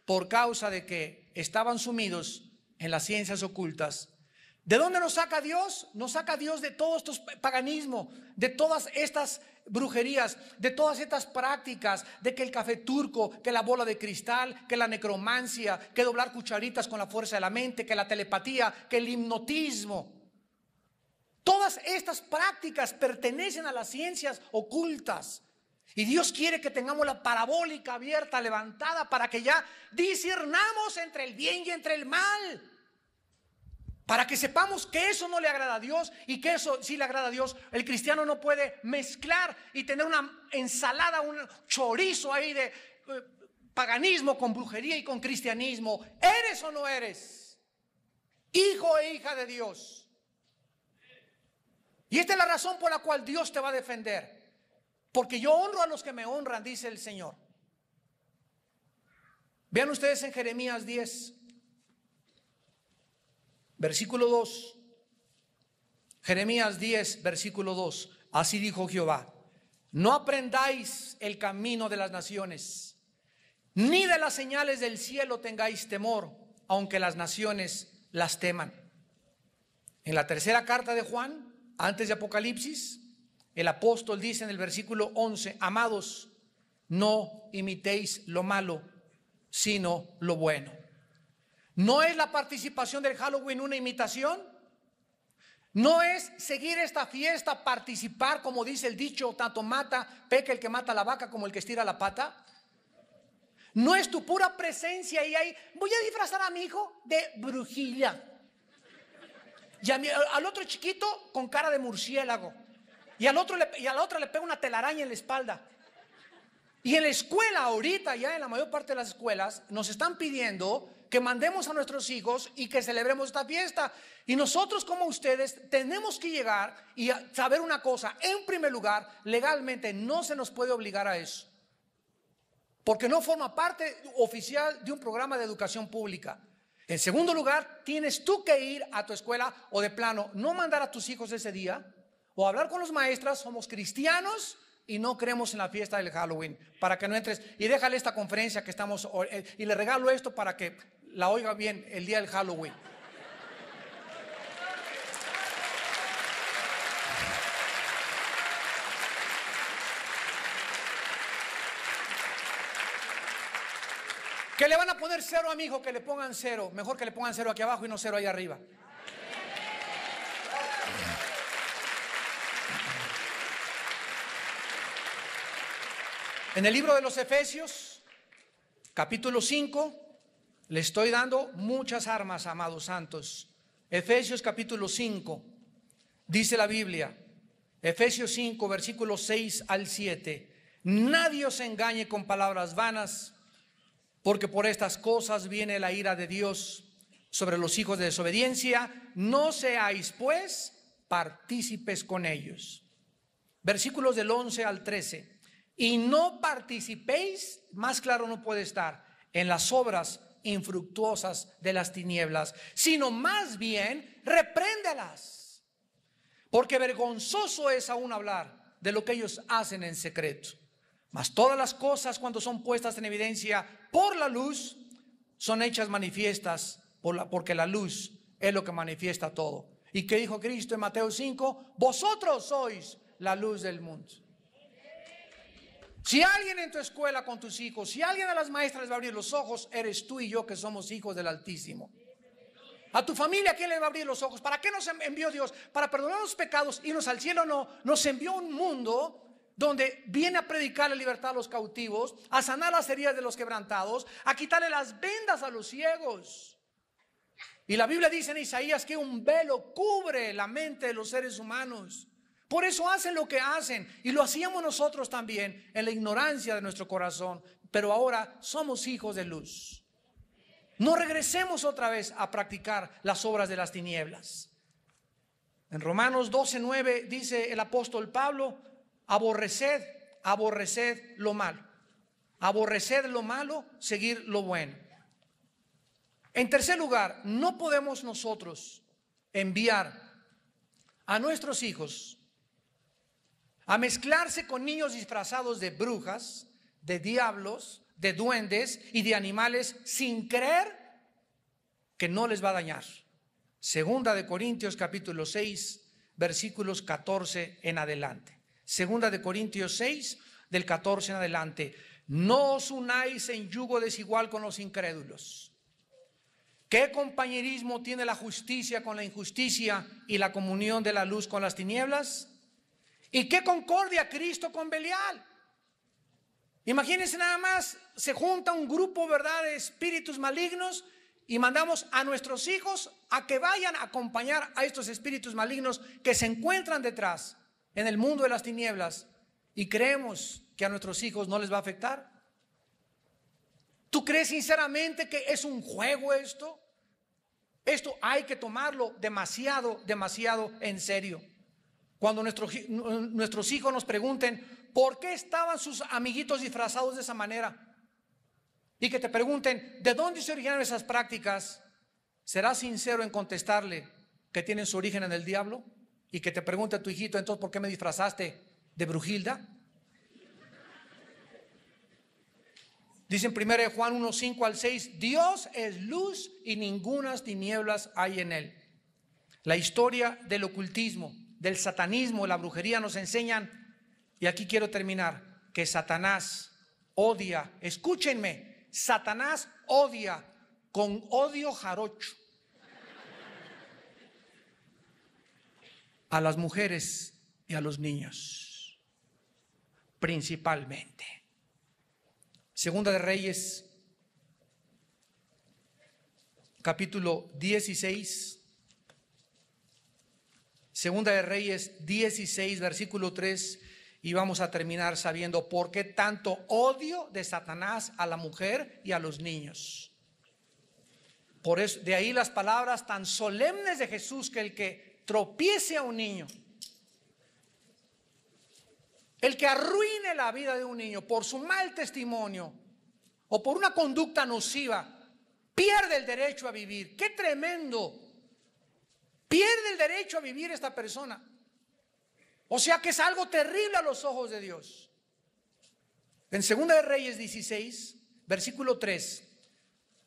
por causa de que estaban sumidos en las ciencias ocultas. ¿De dónde nos saca Dios? Nos saca Dios de todo estos paganismo, de todas estas brujerías, de todas estas prácticas, de que el café turco, que la bola de cristal, que la necromancia, que doblar cucharitas con la fuerza de la mente, que la telepatía, que el hipnotismo. Todas estas prácticas pertenecen a las ciencias ocultas. Y Dios quiere que tengamos la parabólica abierta, levantada, para que ya discernamos entre el bien y entre el mal. Para que sepamos que eso no le agrada a Dios y que eso sí le agrada a Dios. El cristiano no puede mezclar y tener una ensalada, un chorizo ahí de paganismo con brujería y con cristianismo. ¿Eres o no eres hijo e hija de Dios? Y esta es la razón por la cual Dios te va a defender. Porque yo honro a los que me honran, dice el Señor. Vean ustedes en Jeremías 10, versículo 2. Jeremías 10, versículo 2. Así dijo Jehová: no aprendáis el camino de las naciones, ni de las señales del cielo tengáis temor, aunque las naciones las teman. En la tercera carta de Juan, antes de Apocalipsis, el apóstol dice en el versículo 11: amados, no imitéis lo malo, sino lo bueno. ¿No es la participación del Halloween una imitación? ¿No es seguir esta fiesta, participar, como dice el dicho, tanto peca el que mata la vaca como el que estira la pata? ¿No es tu pura presencia y ahí voy a disfrazar a mi hijo de brujilla? Y al otro chiquito con cara de murciélago. Y a la otra le pega una telaraña en la espalda. Y en la escuela ahorita, ya en la mayor parte de las escuelas, nos están pidiendo que mandemos a nuestros hijos y que celebremos esta fiesta. Y nosotros como ustedes tenemos que llegar y saber una cosa. En primer lugar, legalmente no se nos puede obligar a eso, porque no forma parte oficial de un programa de educación pública. En segundo lugar, tienes tú que ir a tu escuela o de plano no mandar a tus hijos ese día, o hablar con los maestras. Somos cristianos y no creemos en la fiesta del Halloween, para que no entres. Y déjale esta conferencia que estamos, y le regalo esto para que la oiga bien el día del Halloween. Que le van a poner 0 a mi hijo, que le pongan 0. Mejor que le pongan 0 aquí abajo y no 0 ahí arriba. En el libro de los Efesios, capítulo 5, Le estoy dando muchas armas, amados santos. Efesios capítulo 5, dice la Biblia, Efesios 5, versículos 6 al 7. Nadie os engañe con palabras vanas, porque por estas cosas viene la ira de Dios sobre los hijos de desobediencia. No seáis pues partícipes con ellos. Versículos del 11 al 13. Y no participéis, más claro no puede estar, en las obras infructuosas de las tinieblas, sino más bien repréndelas, porque vergonzoso es aún hablar de lo que ellos hacen en secreto. Mas todas las cosas, cuando son puestas en evidencia por la luz, son hechas manifiestas porque la luz es lo que manifiesta todo. ¿Y qué dijo Cristo en Mateo 5? Vosotros sois la luz del mundo. Si alguien en tu escuela con tus hijos, si alguien a las maestras les va a abrir los ojos, eres tú y yo, que somos hijos del Altísimo. A tu familia, ¿quién le va a abrir los ojos? ¿Para qué nos envió Dios? Para perdonar los pecados, irnos al cielo. No, nos envió un mundo donde viene a predicar la libertad a los cautivos, a sanar las heridas de los quebrantados, a quitarle las vendas a los ciegos. Y la Biblia dice en Isaías que un velo cubre la mente de los seres humanos. Por eso hacen lo que hacen, y lo hacíamos nosotros también en la ignorancia de nuestro corazón. Pero ahora somos hijos de luz. No regresemos otra vez a practicar las obras de las tinieblas. En Romanos 12:9 dice el apóstol Pablo: aborreced lo malo. Aborreced lo malo, seguir lo bueno. En tercer lugar, no podemos nosotros enviar a nuestros hijos a mezclarse con niños disfrazados de brujas, de diablos, de duendes y de animales, sin creer que no les va a dañar. Segunda de Corintios capítulo 6, versículos 14 en adelante. Segunda de Corintios 6, del 14 en adelante. No os unáis en yugo desigual con los incrédulos. ¿Qué compañerismo tiene la justicia con la injusticia y la comunión de la luz con las tinieblas? ¿Y qué concordia Cristo con Belial? Imagínense nada más, se junta un grupo, ¿verdad?, de espíritus malignos, y mandamos a nuestros hijos a que vayan a acompañar a estos espíritus malignos que se encuentran detrás en el mundo de las tinieblas, y creemos que a nuestros hijos no les va a afectar. ¿Tú crees sinceramente que es un juego esto? Esto hay que tomarlo demasiado en serio. Cuando nuestros hijos nos pregunten por qué estaban sus amiguitos disfrazados de esa manera, y que te pregunten de dónde se originaron esas prácticas, ¿serás sincero en contestarle que tienen su origen en el diablo? Y que te pregunte a tu hijito: entonces, ¿por qué me disfrazaste de Brujilda? Dice en 1 Juan 1, 5 al 6, Dios es luz y ningunas tinieblas hay en él. La historia del ocultismo, del satanismo, la brujería nos enseñan, y aquí quiero terminar, que Satanás odia, escúchenme, Satanás odia con odio jarocho a las mujeres y a los niños, principalmente. Segunda de Reyes, capítulo 16. Segunda de Reyes 16, versículo 3, y vamos a terminar sabiendo por qué tanto odio de Satanás a la mujer y a los niños. Por eso, de ahí las palabras tan solemnes de Jesús, que el que tropiece a un niño, el que arruine la vida de un niño por su mal testimonio o por una conducta nociva, pierde el derecho a vivir. ¡Qué tremendo! Pierde el derecho a vivir esta persona. O sea que es algo terrible a los ojos de Dios. En Segunda de Reyes 16, versículo 3,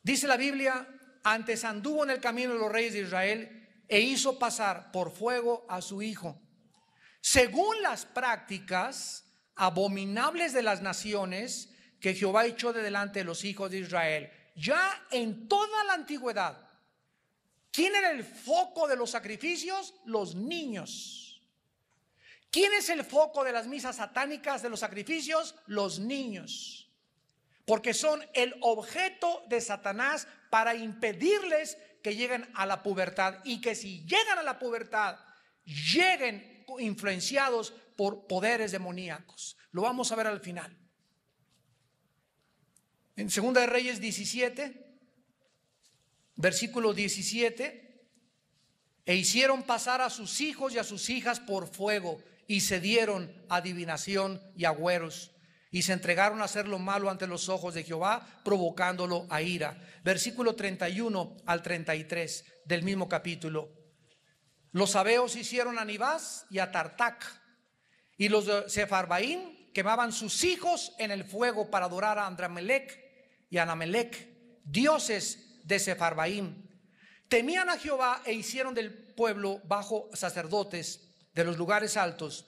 dice la Biblia: antes anduvo en el camino de los reyes de Israel e hizo pasar por fuego a su hijo, según las prácticas abominables de las naciones que Jehová echó de delante de los hijos de Israel. Ya en toda la antigüedad, ¿quién era el foco de los sacrificios? Los niños. ¿Quién es el foco de las misas satánicas, de los sacrificios? Los niños. Porque son el objeto de Satanás para impedirles que lleguen a la pubertad, y que si llegan a la pubertad, lleguen influenciados por poderes demoníacos. Lo vamos a ver al final. En 2 de Reyes 17, versículo 17, e hicieron pasar a sus hijos y a sus hijas por fuego, y se dieron a adivinación y agüeros, y se entregaron a hacer lo malo ante los ojos de Jehová, provocándolo a ira. Versículo 31 al 33 del mismo capítulo. Los sabeos hicieron a Nibás y a Tartac, y los de Sefarbaín quemaban sus hijos en el fuego para adorar a Andramelec y a Anamelec, dioses de Sefarbaín. Temían a Jehová e hicieron del pueblo bajo sacerdotes de los lugares altos,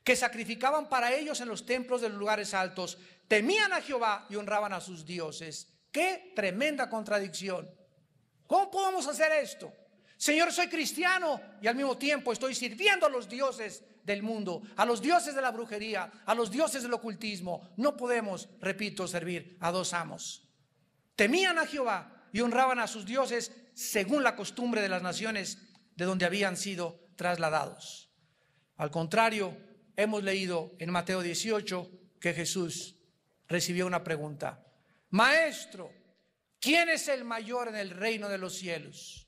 que sacrificaban para ellos en los templos de los lugares altos. Temían a Jehová y honraban a sus dioses. ¡Qué tremenda contradicción! ¿Cómo podemos hacer esto? Señor, soy cristiano y al mismo tiempo estoy sirviendo a los dioses del mundo, a los dioses de la brujería, a los dioses del ocultismo. No podemos, repito, servir a dos amos. Temían a Jehová y honraban a sus dioses según la costumbre de las naciones de donde habían sido trasladados. Al contrario, hemos leído en Mateo 18 que Jesús recibió una pregunta: Maestro, ¿quién es el mayor en el reino de los cielos?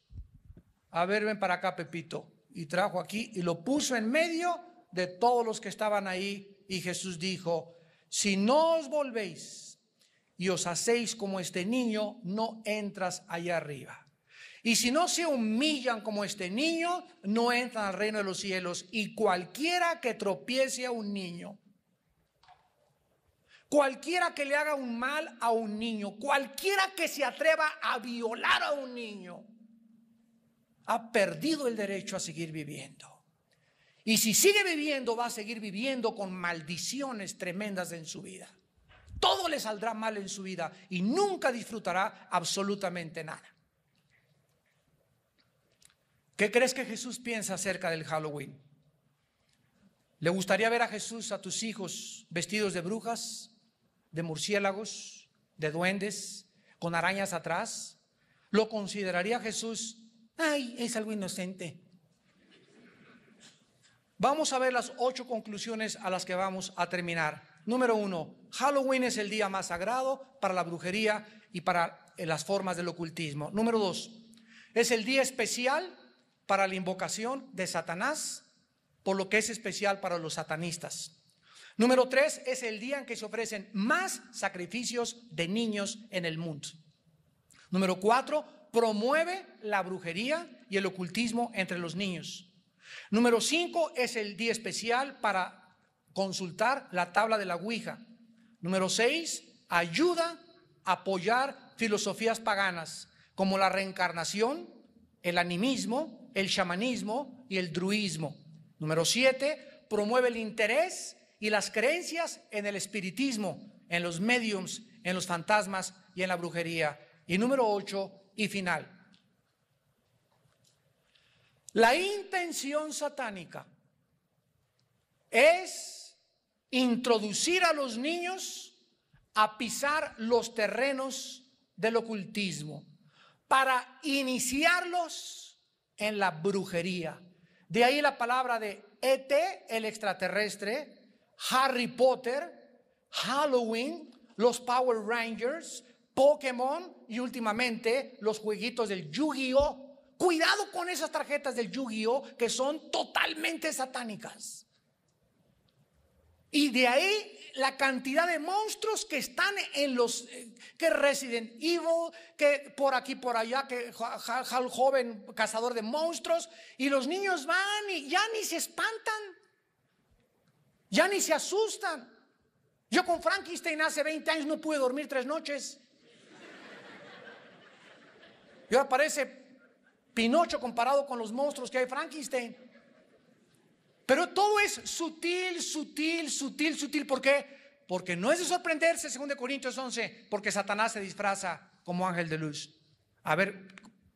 A ver, ven para acá, Pepito. Y trajo aquí y lo puso en medio de todos los que estaban ahí. Y Jesús dijo: si no os volvéis y os hacéis como este niño, no entras allá arriba. Y si no se humillan como este niño, no entran al reino de los cielos. Y cualquiera que tropiece a un niño, cualquiera que le haga un mal a un niño, cualquiera que se atreva a violar a un niño, ha perdido el derecho a seguir viviendo. Y si sigue viviendo, va a seguir viviendo con maldiciones tremendas en su vida. Todo le saldrá mal en su vida y nunca disfrutará absolutamente nada. ¿Qué crees que Jesús piensa acerca del Halloween? ¿Le gustaría ver a Jesús, a tus hijos, vestidos de brujas, de murciélagos, de duendes, con arañas atrás? ¿Lo consideraría Jesús? Ay, es algo inocente. Vamos a ver las 8 conclusiones a las que vamos a terminar. Número 1, Halloween es el día más sagrado para la brujería y para las formas del ocultismo. Número 2, es el día especial para la invocación de Satanás, por lo que es especial para los satanistas. Número 3, es el día en que se ofrecen más sacrificios de niños en el mundo. Número 4, promueve la brujería y el ocultismo entre los niños. Número 5, es el día especial para consultar la tabla de la Ouija. Número 6, ayuda a apoyar filosofías paganas como la reencarnación, el animismo, el chamanismo y el druismo. Número 7, promueve el interés y las creencias en el espiritismo, en los mediums, en los fantasmas y en la brujería. Y número 8 y final, la intención satánica es introducir a los niños a pisar los terrenos del ocultismo para iniciarlos en la brujería. De ahí la palabra de ET, el extraterrestre, Harry Potter, Halloween, los Power Rangers, Pokémon y últimamente los jueguitos del Yu-Gi-Oh! Cuidado con esas tarjetas del Yu-Gi-Oh! Que son totalmente satánicas. Y de ahí la cantidad de monstruos que están en los, que Resident Evil, que por aquí, por allá, que Hal joven cazador de monstruos. Y los niños van y ya ni se espantan, ya ni se asustan. Yo con Frankenstein hace 20 años no pude dormir 3 noches. Y ahora parece Pinocho comparado con los monstruos que hay Frankenstein. Pero todo es sutil, sutil, sutil, sutil. ¿Por qué? Porque no es de sorprenderse, 2 Corintios 11, porque Satanás se disfraza como ángel de luz. A ver,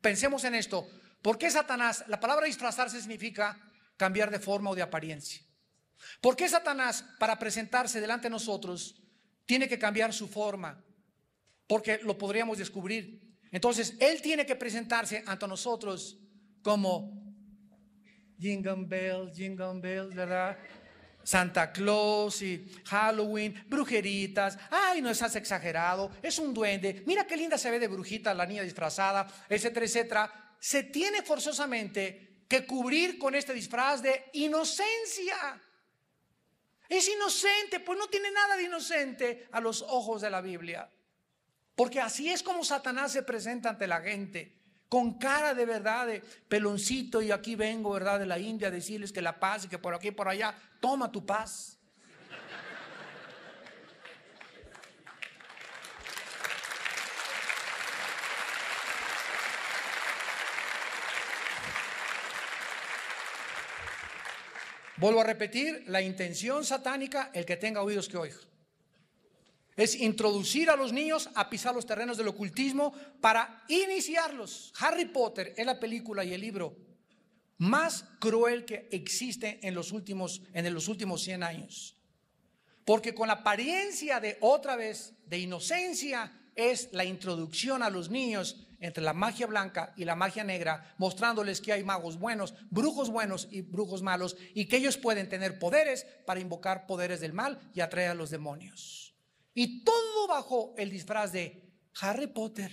pensemos en esto. ¿Por qué Satanás? La palabra disfrazarse significa cambiar de forma o de apariencia. ¿Por qué Satanás, para presentarse delante de nosotros, tiene que cambiar su forma? Porque lo podríamos descubrir. Entonces Él tiene que presentarse ante nosotros como Jingle Bells, ¿verdad? Santa Claus y Halloween, brujeritas. Ay, no estás exagerado, es un duende. Mira qué linda se ve de brujita la niña disfrazada, etcétera, etcétera. Se tiene forzosamente que cubrir con este disfraz de inocencia. Es inocente, pues no tiene nada de inocente a los ojos de la Biblia. Porque así es como Satanás se presenta ante la gente, con cara de verdad, de peloncito, y aquí vengo, ¿verdad?, de la India a decirles que la paz y que por aquí y por allá, toma tu paz. Vuelvo a repetir, la intención satánica, el que tenga oídos que oiga, es introducir a los niños a pisar los terrenos del ocultismo para iniciarlos. Harry Potter es la película y el libro más cruel que existe en los últimos 100 años. Porque con la apariencia de otra vez de inocencia es la introducción a los niños entre la magia blanca y la magia negra, mostrándoles que hay magos buenos, brujos buenos y brujos malos, y que ellos pueden tener poderes para invocar poderes del mal y atraer a los demonios. Y todo bajo el disfraz de Harry Potter.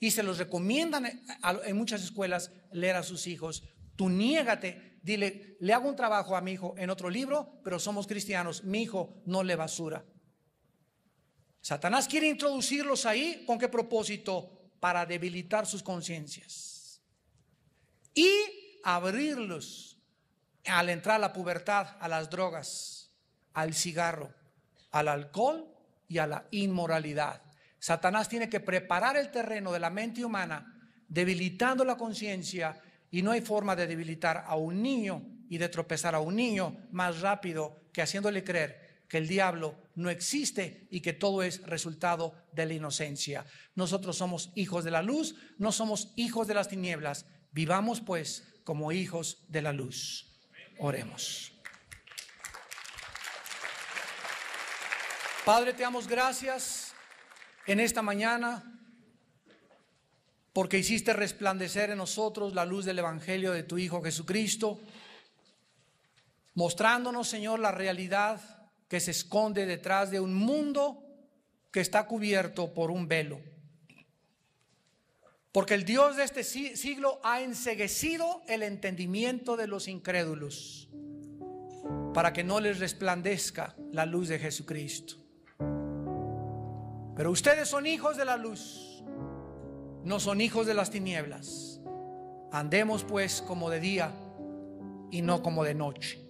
Y se los recomiendan en muchas escuelas leer a sus hijos. Tú niégate, dile, le hago un trabajo a mi hijo en otro libro, pero somos cristianos, mi hijo no lee basura. Satanás quiere introducirlos ahí, ¿con qué propósito? Para debilitar sus conciencias y abrirlos al entrar a la pubertad, a las drogas, al cigarro, al alcohol y a la inmoralidad. Satanás tiene que preparar el terreno de la mente humana, debilitando la conciencia, y no hay forma de debilitar a un niño y de tropezar a un niño más rápido que haciéndole creer que el diablo no existe y que todo es resultado de la inocencia. Nosotros somos hijos de la luz, no somos hijos de las tinieblas. Vivamos pues como hijos de la luz. Oremos. Padre, te damos gracias en esta mañana porque hiciste resplandecer en nosotros la luz del Evangelio de tu Hijo Jesucristo, mostrándonos, Señor, la realidad que se esconde detrás de un mundo que está cubierto por un velo. Porque el Dios de este siglo ha enceguecido el entendimiento de los incrédulos para que no les resplandezca la luz de Jesucristo. Pero ustedes son hijos de la luz, no son hijos de las tinieblas. Andemos pues como de día y no como de noche.